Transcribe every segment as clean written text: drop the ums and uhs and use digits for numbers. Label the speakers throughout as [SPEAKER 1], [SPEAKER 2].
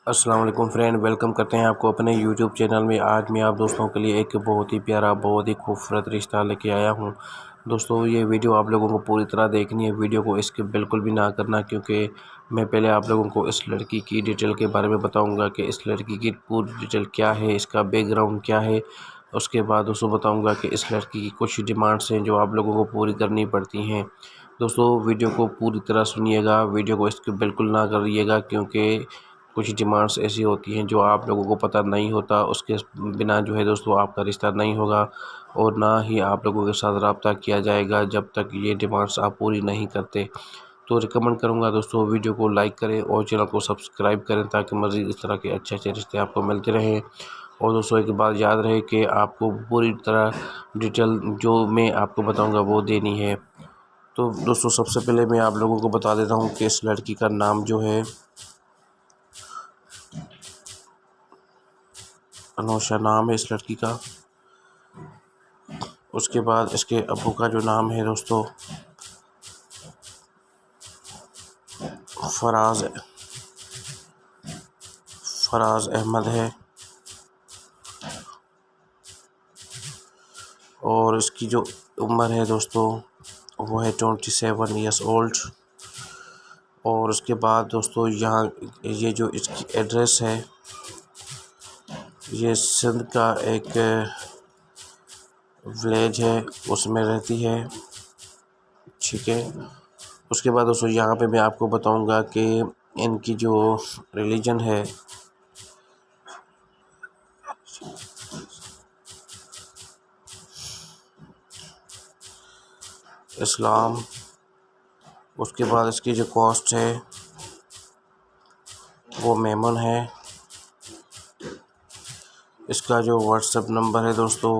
[SPEAKER 1] अस्सलाम वालेकुम friend, welcome करते हैं आपको अपने यूट्यूब चैनल में। आज मैं आप दोस्तों के लिए एक बहुत ही प्यारा, बहुत ही खूबसूरत रिश्ता लेके आया हूं। दोस्तों ये वीडियो आप लोगों को पूरी तरह देखनी है, वीडियो को स्किप बिल्कुल भी ना करना, क्योंकि मैं पहले आप लोगों को इस लड़की की डिटेल के बारे में बताऊंगा कि इस लड़की की पूरी डिटेल क्या है, इसका बैकग्राउंड क्या है। उसके बाद दोस्तों बताऊँगा कि इस लड़की की कुछ डिमांड्स हैं जो आप लोगों को पूरी करनी पड़ती हैं। दोस्तों वीडियो को पूरी तरह सुनिएगा, वीडियो को स्किप बिल्कुल ना करिएगा, क्योंकि कुछ डिमांड्स ऐसी होती हैं जो आप लोगों को पता नहीं होता। उसके बिना जो है दोस्तों आपका रिश्ता नहीं होगा और ना ही आप लोगों के साथ रब्ता किया जाएगा जब तक ये डिमांड्स आप पूरी नहीं करते। तो रिकमेंड करूँगा दोस्तों वीडियो को लाइक करें और चैनल को सब्सक्राइब करें, ताकि मज़ीद इस तरह के अच्छे अच्छे रिश्ते आपको मिलते रहें। और दोस्तों एक बात याद रहे कि आपको पूरी तरह डिटेल जो मैं आपको बताऊँगा वो देनी है। तो दोस्तों सबसे पहले मैं आप लोगों को बता देता हूँ कि इस लड़की का नाम जो है अनोशा नाम है इस लड़की का। उसके बाद इसके अब्बू का जो नाम है दोस्तों फराज अहमद है। और इसकी जो उम्र है दोस्तों वो है 27 ईयर्स ओल्ड। और उसके बाद दोस्तों यहाँ ये जो इसकी एड्रेस है, ये सिंध का एक विलेज है, उसमें रहती है, ठीक है। उसके बाद दोस्तों यहाँ पे मैं आपको बताऊंगा कि इनकी जो रिलीजन है इस्लाम। उसके बाद इसकी जो कॉस्ट है वो मेमन है। इसका जो व्हाट्सएप नंबर है दोस्तों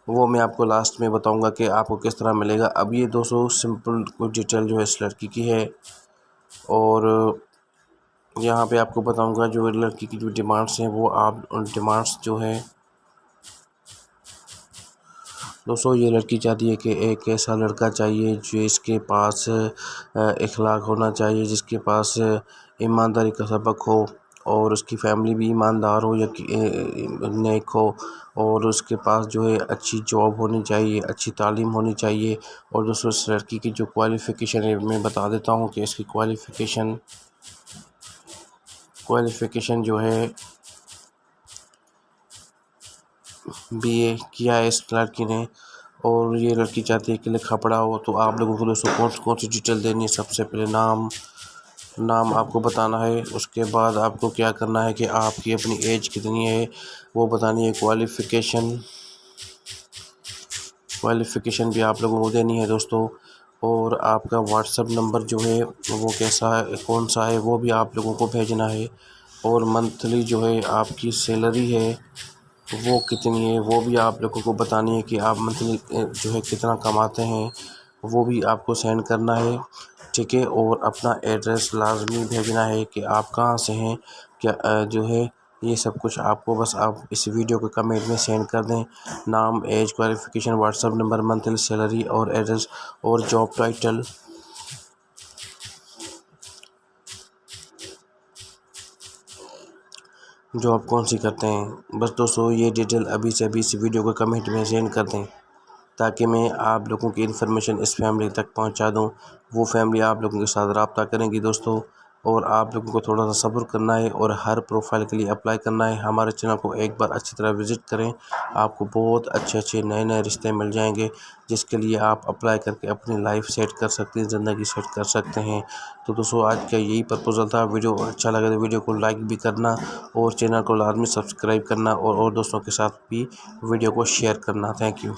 [SPEAKER 1] वो मैं आपको लास्ट में बताऊंगा कि आपको किस तरह मिलेगा। अब ये दोस्तों सिंपल कुछ डिटेल जो है इस लड़की की है, और यहाँ पे आपको बताऊंगा जो लड़की की जो डिमांड्स हैं वो आप उन डिमांड्स जो है दोस्तों ये लड़की चाहती है कि एक ऐसा लड़का चाहिए जो इसके पास इखलाक होना चाहिए, जिसके पास ईमानदारी का सबक हो, और उसकी फैमिली भी ईमानदार हो या नेक हो, और उसके पास जो है अच्छी जॉब होनी चाहिए, अच्छी तालीम होनी चाहिए। और दोस्तों इस लड़की की जो क्वालिफ़िकेशन है मैं बता देता हूँ कि इसकी क्वालिफ़िकेशन जो है बीए किया है इस लड़की ने। और ये लड़की चाहती है कि लिखा पढ़ा हो। तो आप लोगों को दोस्तों कौन सी डिटेल देनी है, सबसे पहले नाम आपको बताना है। उसके बाद आपको क्या करना है कि आपकी अपनी एज कितनी है वो बतानी है। क्वालिफ़िकेशन भी आप लोगों को देनी है दोस्तों। और आपका व्हाट्सएप नंबर जो है वो कैसा है, कौन सा है, वो भी आप लोगों को भेजना है। और मंथली जो है आपकी सैलरी है वो कितनी है वो भी आप लोगों को बतानी है, कि आप मंथली जो है कितना कमाते हैं, वो भी आपको सेंड करना है, ठीक है। और अपना एड्रेस लाजमी भेजना है कि आप कहाँ से हैं, क्या जो है ये सब कुछ आपको बस आप इस वीडियो के कमेंट में सेंड कर दें। नाम, age, qualification, WhatsApp number, monthly salary और एड्रेस और जॉब टाइटल। जॉब कौन सी करते हैं, बस दोस्तों ये डिटेल अभी से अभी इस वीडियो को कमेंट में सेंड कर दें, ताकि मैं आप लोगों की इन्फॉर्मेशन इस फैमिली तक पहुंचा दूं। वो फैमिली आप लोगों के साथ रब्ता करेंगी दोस्तों। और आप लोगों को थोड़ा सा सब्र करना है और हर प्रोफाइल के लिए अप्लाई करना है। हमारे चैनल को एक बार अच्छी तरह विज़िट करें, आपको बहुत अच्छे नए रिश्ते मिल जाएंगे, जिसके लिए आप अप्लाई करके अपनी लाइफ सेट कर सकते हैं, ज़िंदगी सेट कर सकते हैं। तो दोस्तों आज का यही प्रपोजल था। वीडियो अच्छा लगे तो वीडियो को लाइक भी करना और चैनल को लाजमी सब्सक्राइब करना, और दोस्तों के साथ भी वीडियो को शेयर करना। Thank you.